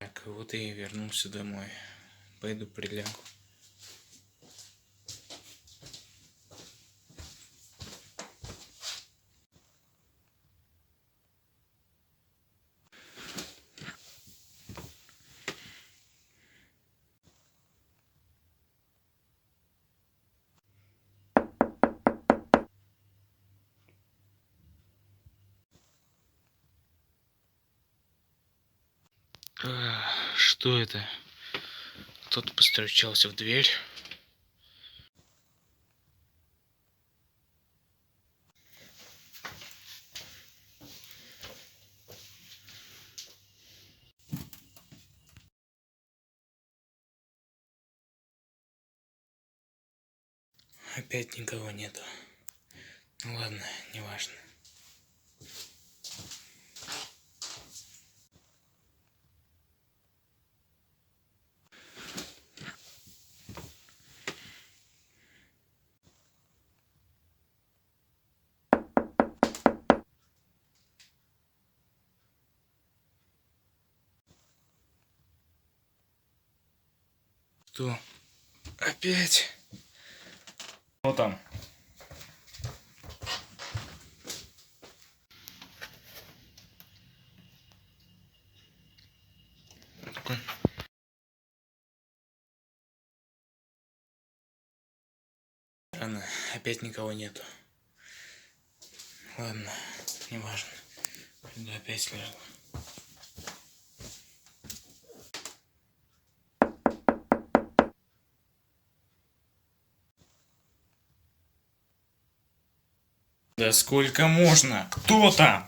Так, вот и вернулся домой. Пойду прилягу. Что это? Кто-то постучался в дверь. Опять никого нету. Ну ладно, неважно. Что? Опять? Что там? Рано, опять никого нету. Ладно, неважно. Пойду опять лягу. Да сколько можно? Кто там?